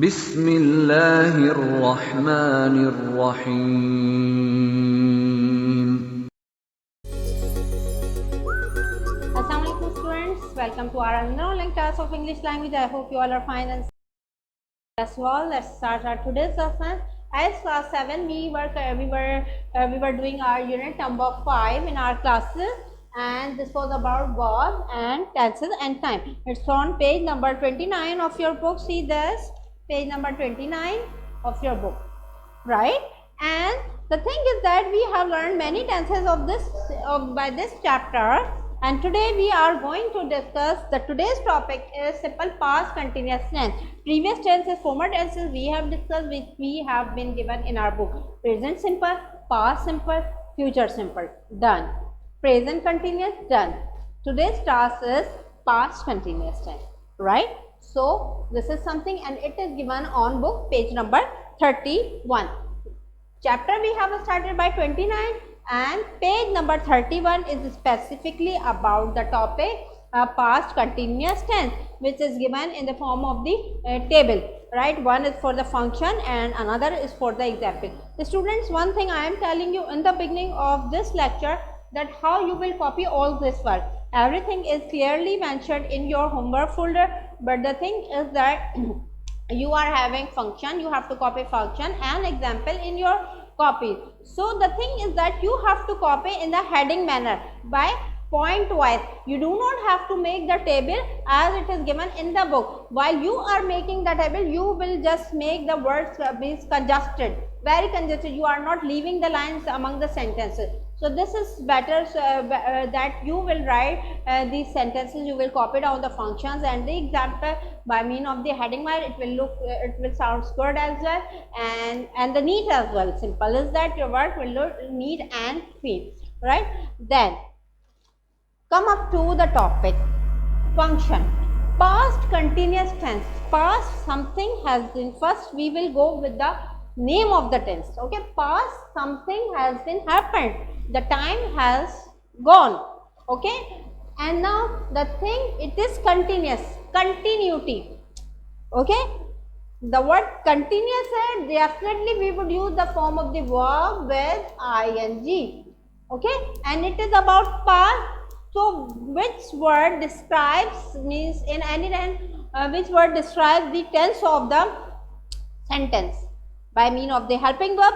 बिस्मिल्लाहिर्रहमानिर्रहीम। Assalamualaikum students, welcome to our another online class of English language. I hope you all are fine and as well. Let's start our today's lesson. As class 7 we were doing our unit number 5 in our classes, and this was about verbs and tenses and time. It's on page number 29 of your book. See this, page number 29 of your book, right? And the thing is that we have learned many tenses of this by this chapter, and today we are going to discuss today's topic is simple past continuous tense. Previous tenses, former tenses we have discussed, which we have been given in our book. Present simple, past simple, future simple, done. Present continuous, done. Today's task is past continuous tense, right? So this is something, and it is given on book page number 31. Chapter we have started by 29, and page number 31 is specifically about the topic past continuous tense, which is given in the form of the table, right? One is for the function and another is for the example. The students, one thing I am telling you in the beginning of this lecture, that how you will copy all this work. Everything is clearly mentioned in your homework folder, but the thing is that you are having function, you have to copy function and example in your copy. So the thing is that you have to copy in the heading manner by point wise. You do not have to make the table as it is given in the book. While you are making the table, you will just make the words be congested, very congested. You are not leaving the lines among the sentences. So this is better that you will write these sentences, you will copy down the functions and the example by means of the heading where it will sound good as well, and the neat as well. Simple is that your work will look neat and clean, right? Then come up to the topic function. Past continuous tense. Past something has been. First we will go with the name of the tense. Okay, past something has been happened, the time has gone. Okay, and now the thing, it is continuous, continuity. Okay, the word continuous said, definitely we would use the form of the verb with ing. Okay, and it is about past. So which word describes, means in any tense, which word describes the tense of the sentence by means of the helping verb.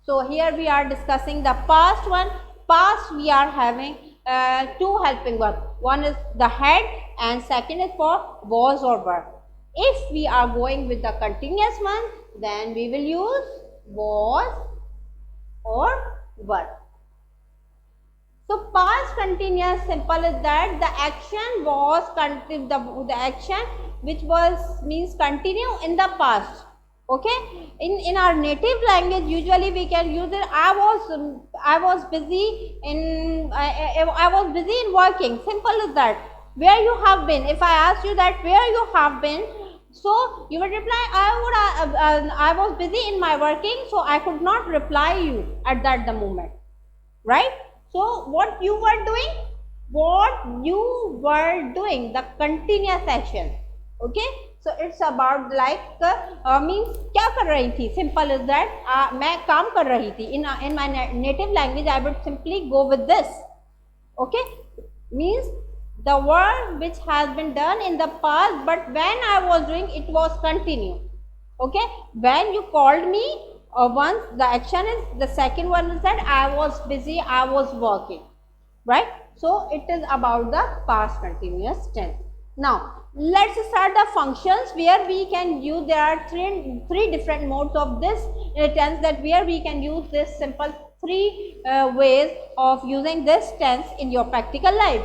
So here we are discussing the past one. Past we are having two helping verbs. One is the had and second is for was or were. If we are going with the continuous one, then we will use was or were. So past continuous simple is that the action was the action which was means continue in the past. Okay, in our native language usually we can use it. I was busy in working. Simple as that. Where you have been? If I ask you that where you have been, so you will reply I was busy in my working, so I could not reply you at that the moment, right? So what you were doing, the continuous action. Okay, so it's about like means क्या कर रही थी. Simple is that मैं काम कर रही थी. In my native language I would simply go with this. Okay, means the work which has been done in the past, but when I was doing it was continue. Okay, when you called me, once the action is, the second one is that I was busy, I was working, right? So it is about the past continuous tense. Now let's start the functions where we can use. There are three different modes of this tense, that where we can use this simple three ways of using this tense in your practical life.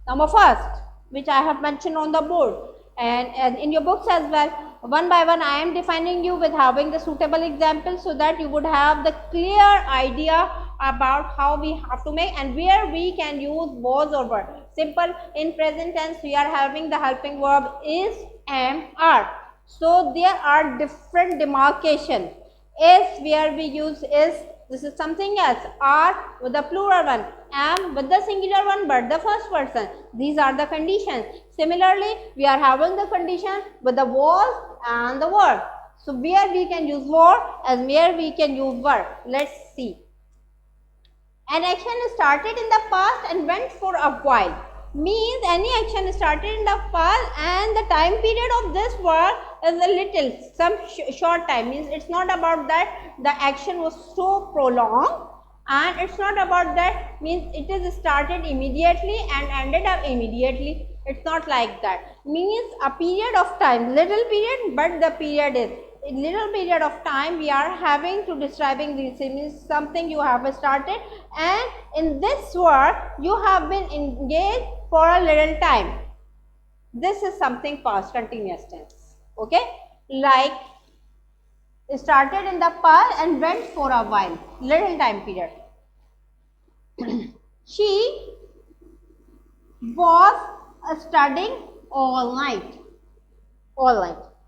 Number first, which I have mentioned on the board and in your books as well. One by one I am defining you with having the suitable examples, so that you would have the clear idea about how we have to make and where we can use was or were. Simple, in present tense we are having the helping verb is, am, are. So there are different demarcation. Is where we use is, this is something else. Are with the plural one, am with the singular one but the first person. These are the conditions. Similarly, we are having the condition with the was and the were. So where we can use were and where we can use were. Let's see. An action started in the past and went for a while. Means any action started in the past and the time period of this work is a little, some short time. Means it's not about that the action was so prolonged, and it's not about that means it is started immediately and ended up immediately. It's not like that. Means a period of time, little period, but the period is little period of time we are having to describing this. Means something you have started and in this work you have been engaged for a little time. This is something past continuous tense. Okay, like started in the past and went for a while, little time period. She was studying all night,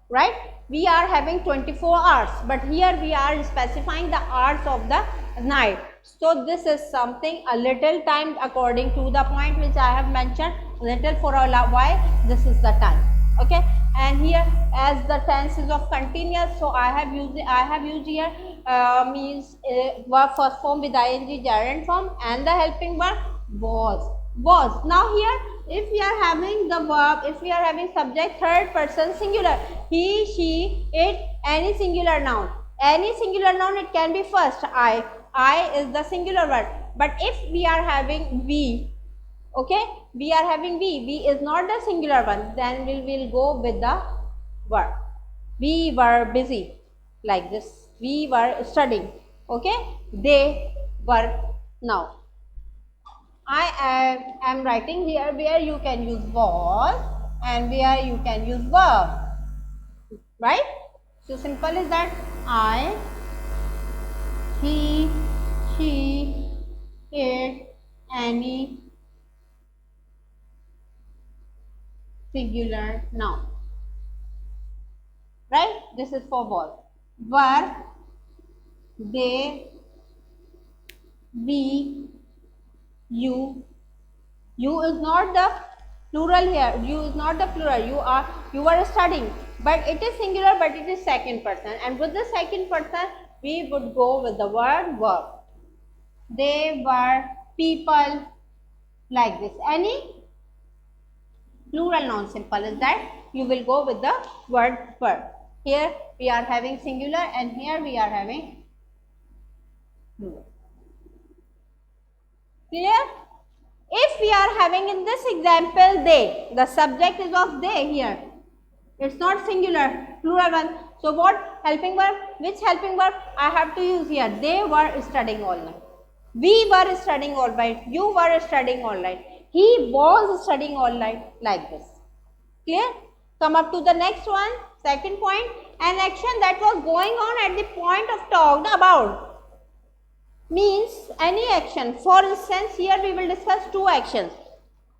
right? We are having 24 hours, but here we are specifying the hours of the night. So this is something a little time according to the point which I have mentioned, little for a while, this is the time. Okay, and here as the tense is of continuous, so I have used here means verb first form with ing gerund form and the helping verb was. Now here if we are having the verb, if we are having subject third person singular, he, she, it, any singular noun, it can be first. I is the singular word, but if we are having we, okay, we are having we is not the singular one, then we will go with the verb. We were busy, like this, we were studying, okay, they were. Now I am writing here where you can use was and where you can use verb, right? So simple is that I, he, she, it, any singular noun, right? This is for was. Were, they, we, you is not the plural here, you is not the plural, you were studying, but it is singular but it is second person, and with the second person we would go with the word verb. They were people, like this. Any plural noun, simple is that, you will go with the word verb. Here we are having singular and here we are having plural. Clear? If we are having in this example they, the subject is of they here, it's not singular, plural one. So what helping verb, which helping verb I have to use here? They were studying all night, we were studying all night, you were studying all night, he was studying all night, like this. Clear? Come up to the next one, second point, an action that was going on at the point of talked about. Means any action. For instance, here we will discuss two actions.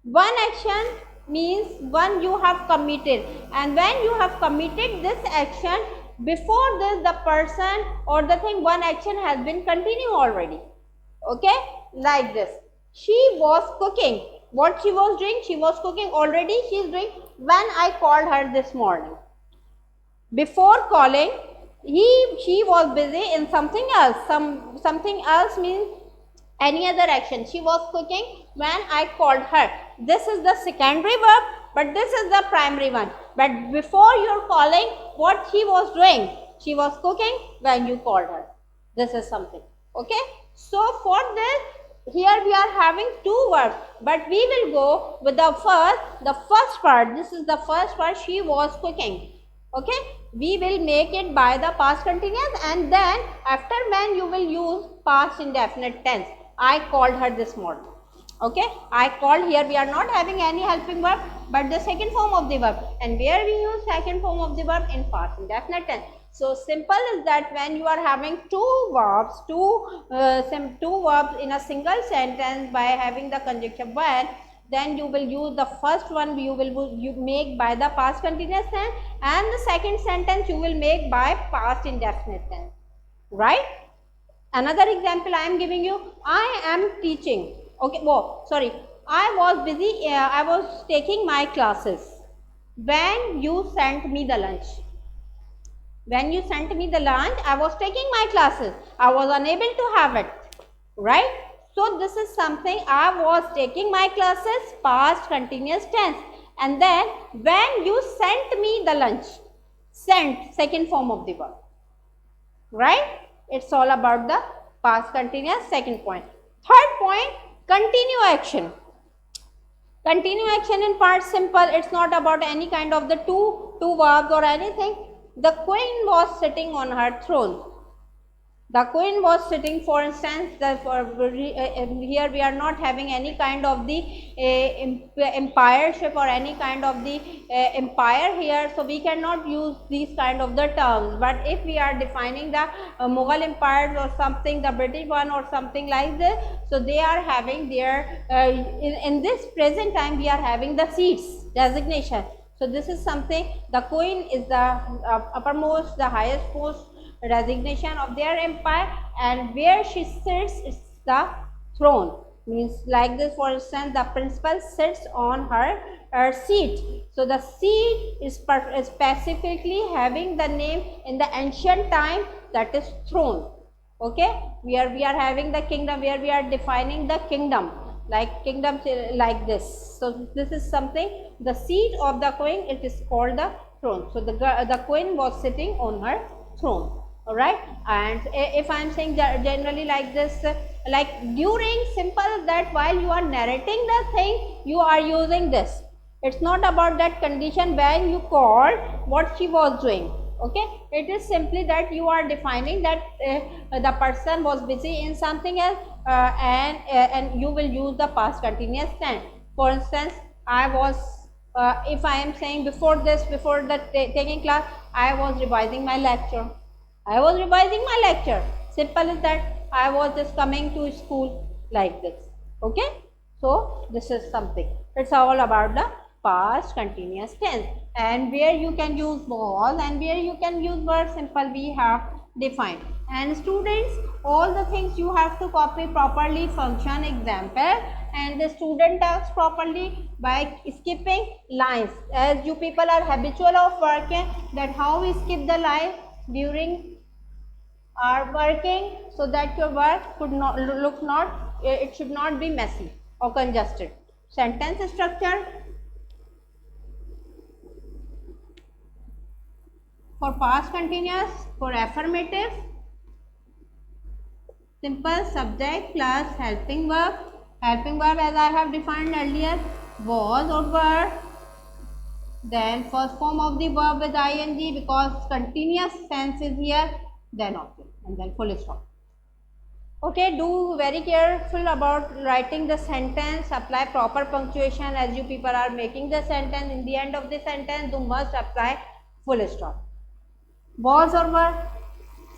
One action means one you have committed, and when you have committed this action, before this the person or the thing, one action has been continued already. Okay, like this. She was cooking. What she was doing? She was cooking already. She is doing when I called her this morning. Before calling, she was busy in something else. Something else means any other action. She was cooking when I called her. This is the secondary verb, but this is the primary one. But before your calling, what she was doing? She was cooking when you called her. This is something. Okay. So for this, here we are having two verbs, but we will go with the first part. This is the first part. She was cooking. Okay, we will make it by the past continuous, and then after when you will use past indefinite tense. I called her this morning. Okay, I called, here we are not having any helping verb but the second form of the verb, and where we use second form of the verb in past indefinite tense. So simple is that when you are having two verbs in a single sentence by having the conjunction when, then you will use the first one you make by the past continuous tense, and the second sentence you will make by past indefinite tense. right? Another example I am giving you, I am teaching. Okay, whoa, sorry. I was busy, I was taking my classes when you sent me the lunch. When you sent me the lunch, I was taking my classes. I was unable to have it, right? So this is something, I was taking my classes, past continuous tense. And then when you sent me the lunch, sent, second form of the verb, right? It's all about the past continuous. Second point. Third point, continue action. Continue action in past simple. It's not about any kind of the two verbs or anything. The queen was sitting on her throne. The queen was sitting, for instance, here we are not having any kind of the empireship or any kind of the empire here, so we cannot use these kind of the terms. But if we are defining the Mughal empires or something, the British one or something like this, so they are having their in this present time we are having the seats designation. So this is something, the queen is the uppermost, the highest post resignation of their empire, and where she sits is the throne. Means like this, for instance, the principal sits on her seat. So the seat is specifically having the name in the ancient time, that is throne. Okay, we are having the kingdom, where we are defining the kingdom, like kingdom like this. So this is something, the seat of the queen, it is called the throne. So the queen was sitting on her throne. All right, and if I am saying generally like this, like during simple, that while you are narrating the thing, you are using this. It's not about that condition when you called what she was doing. Okay, it is simply that you are defining that the person was busy in something else, and you will use the past continuous tense. For instance, I was if I am saying before this, before the taking class, I was revising my lecture. I was revising my lecture. Simple as that. I was just coming to school like this. Okay. So this is something. It's all about the past continuous tense, and where you can use was and where you can use were simple we have defined. And students, all the things you have to copy properly. Function example, and the student talks properly by skipping lines. As you people are habitual of working, that how we skip the line during are working, so that your work could not look not, it should not be messy or congested. Sentence structure for past continuous, for affirmative, simple subject plus helping verb. Helping verb, as I have defined earlier, was or were, then first form of the verb with ing, because continuous tense is here, then object, and then full stop. Okay, do very careful about writing the sentence, apply proper punctuation as you people are making the sentence. In the end of the sentence, you must apply full stop. Was or were,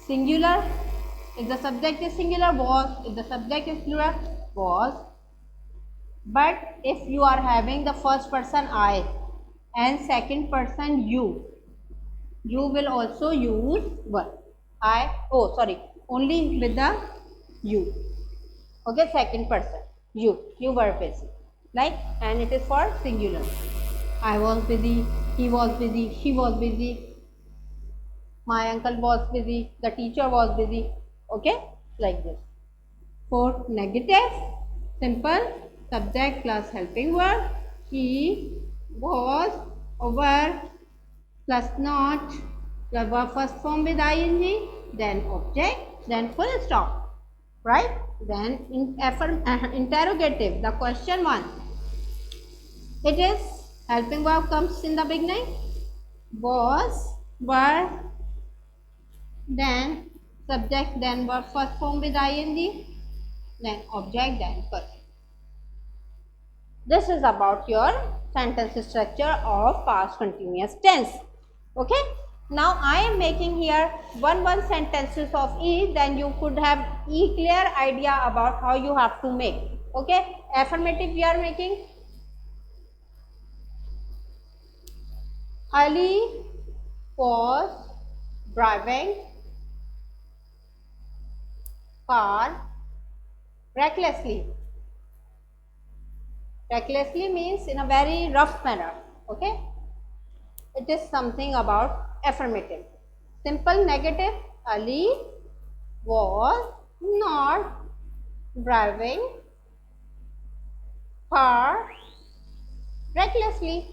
singular. If the subject is singular, was. If the subject is plural, was. But if you are having the first person I and second person you will also use were. Only with the you. Okay, second person, you were busy, like, and it is for singular. I was busy, he was busy, she was busy, my uncle was busy, the teacher was busy. Okay, like this. For negative, simple, subject plus helping verb, he was, were plus not, the verb first form with ing, then object, then full stop, right? Then in interrogative, the question one, it is helping verb comes in the beginning, was, were, then subject, then verb first form with ing, then object, then person. This is about your sentence structure of past continuous tense. Okay. Now I am making here one sentences of each, then you could have a clear idea about how you have to make. Okay. Affirmative we are making. Ali was driving car recklessly. Recklessly means in a very rough manner. Okay, it is something about affirmative. Simple negative, Ali was not driving car recklessly.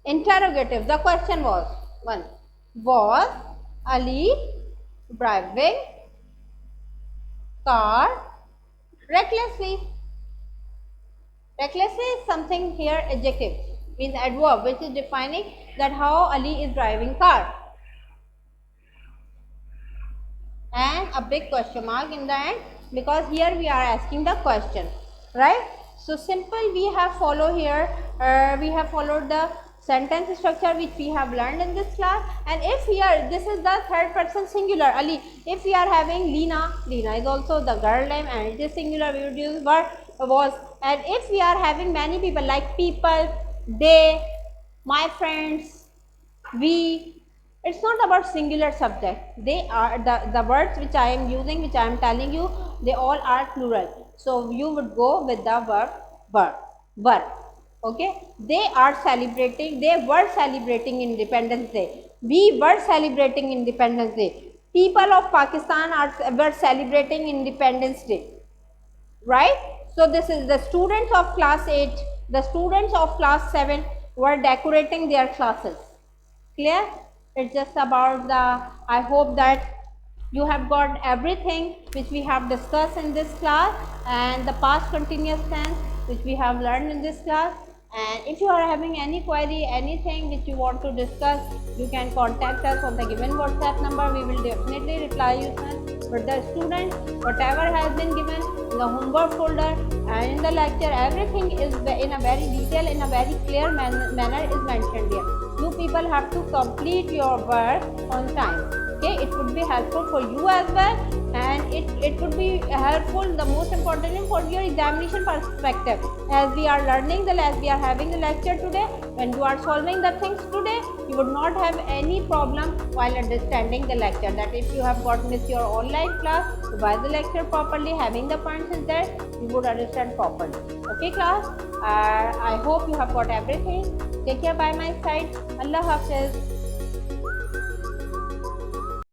Interrogative, the question was, one, was Ali driving car recklessly? Recklessly is something here adjective, means adverb, which is defining that how Ali is driving car. And a big question mark in the end, because here we are asking the question, right? So simple, we have followed here, we have followed the sentence structure which we have learned in this class. And if here, this is the third person singular, Ali. If we are having Lina, Lina is also the girl name and it is singular, we would use word was. And if we are having many people like people, they, my friends, we, it's not about singular subject. They are the words which I am using, which I am telling you, they all are plural. So you would go with the verb. Okay, they are celebrating, they were celebrating Independence Day. We were celebrating Independence Day. People of Pakistan were celebrating Independence Day. Right? So this is the students of class 8, the students of class 7 were decorating their classes. Clear? It's just about the, I hope that you have got everything which we have discussed in this class and the past continuous tense which we have learned in this class. And if you are having any query, anything which you want to discuss, you can contact us on the given WhatsApp number. We will definitely reply you soon. But the students, whatever has been given in the homework folder and in the lecture, everything is in a very detailed, in a very clear manner is mentioned here. You people have to complete your work on time. Okay, it would be helpful for you as well, and it would be helpful, the most importantly, for your examination perspective. As we are learning as we are having the lecture today, when you are solving the things today, you would not have any problem while understanding the lecture. That if you have got missed your online class, revise the lecture properly, having the points is there, you would understand properly. Okay class, I hope you have got everything. Take care by my side. Allah Hafiz.